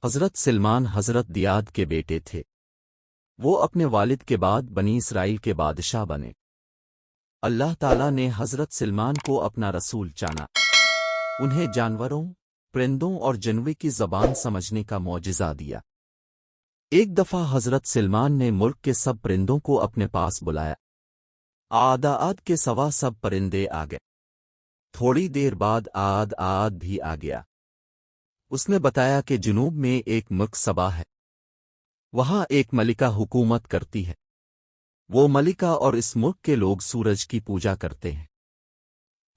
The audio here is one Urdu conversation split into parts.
حضرت سلمان حضرت دیاد کے بیٹے تھے۔ وہ اپنے والد کے بعد بنی اسرائیل کے بادشاہ بنے۔ اللہ تعالیٰ نے حضرت سلمان کو اپنا رسول چانا، انہیں جانوروں، پرندوں اور جنوے کی زبان سمجھنے کا معجزہ دیا۔ ایک دفعہ حضرت سلمان نے ملک کے سب پرندوں کو اپنے پاس بلایا۔ عاد کے سوا سب پرندے آ گئے۔ تھوڑی دیر بعد عاد بھی آ گیا۔ اس نے بتایا کہ جنوب میں ایک ملک سبا ہے، وہاں ایک ملکہ حکومت کرتی ہے۔ وہ ملکہ اور اس ملک کے لوگ سورج کی پوجا کرتے ہیں۔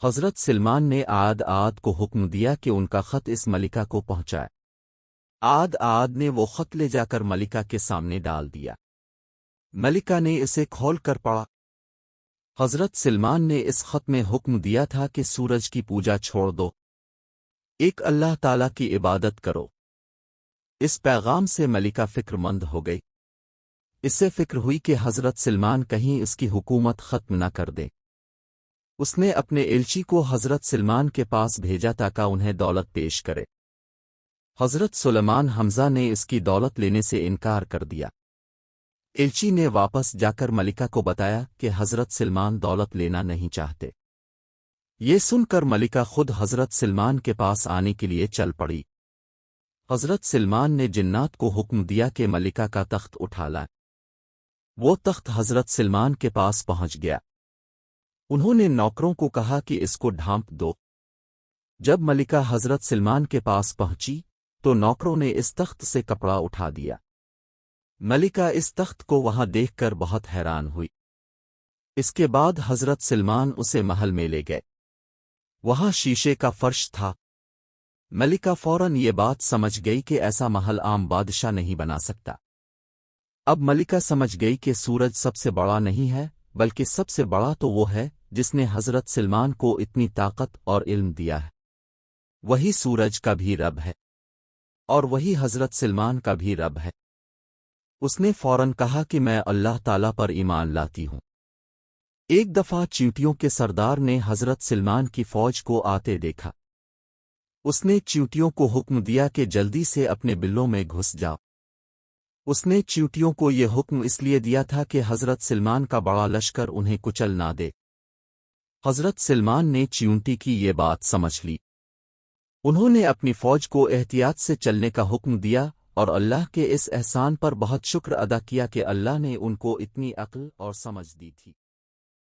حضرت سلمان نے عاد کو حکم دیا کہ ان کا خط اس ملکہ کو پہنچائے۔ عاد نے وہ خط لے جا کر ملکہ کے سامنے ڈال دیا۔ ملکہ نے اسے کھول کر پڑھا۔ حضرت سلمان نے اس خط میں حکم دیا تھا کہ سورج کی پوجا چھوڑ دو، ایک اللہ تعالیٰ کی عبادت کرو۔ اس پیغام سے ملکہ فکر مند ہو گئی۔ اسے فکر ہوئی کہ حضرت سلمان کہیں اس کی حکومت ختم نہ کر دے۔ اس نے اپنے ایلچی کو حضرت سلمان کے پاس بھیجا تاکہ انہیں دولت پیش کرے۔ حضرت سلیمان حمزہ نے اس کی دولت لینے سے انکار کر دیا۔ ایلچی نے واپس جا کر ملکہ کو بتایا کہ حضرت سلمان دولت لینا نہیں چاہتے۔ یہ سن کر ملکہ خود حضرت سلمان کے پاس آنے کے لیے چل پڑی۔ حضرت سلمان نے جنات کو حکم دیا کہ ملکہ کا تخت اٹھا لائیں۔ وہ تخت حضرت سلمان کے پاس پہنچ گیا۔ انہوں نے نوکروں کو کہا کہ اس کو ڈھانپ دو۔ جب ملکہ حضرت سلمان کے پاس پہنچی تو نوکروں نے اس تخت سے کپڑا اٹھا دیا۔ ملکہ اس تخت کو وہاں دیکھ کر بہت حیران ہوئی۔ اس کے بعد حضرت سلمان اسے محل میں لے گئے۔ وہاں شیشے کا فرش تھا۔ ملکہ فوراً یہ بات سمجھ گئی کہ ایسا محل عام بادشاہ نہیں بنا سکتا۔ اب ملکہ سمجھ گئی کہ سورج سب سے بڑا نہیں ہے، بلکہ سب سے بڑا تو وہ ہے جس نے حضرت سلمان کو اتنی طاقت اور علم دیا ہے۔ وہی سورج کا بھی رب ہے، اور وہی حضرت سلمان کا بھی رب ہے۔ اس نے فوراً کہا کہ میں اللہ تعالیٰ پر ایمان لاتی ہوں۔ ایک دفعہ چیونٹیوں کے سردار نے حضرت سلمان کی فوج کو آتے دیکھا۔ اس نے چیونٹیوں کو حکم دیا کہ جلدی سے اپنے بلوں میں گھس جاؤ۔ اس نے چیونٹیوں کو یہ حکم اس لیے دیا تھا کہ حضرت سلمان کا بڑا لشکر انہیں کچل نہ دے۔ حضرت سلمان نے چیونٹی کی یہ بات سمجھ لی۔ انہوں نے اپنی فوج کو احتیاط سے چلنے کا حکم دیا اور اللہ کے اس احسان پر بہت شکر ادا کیا کہ اللہ نے ان کو اتنی عقل اور سمجھ دی تھی۔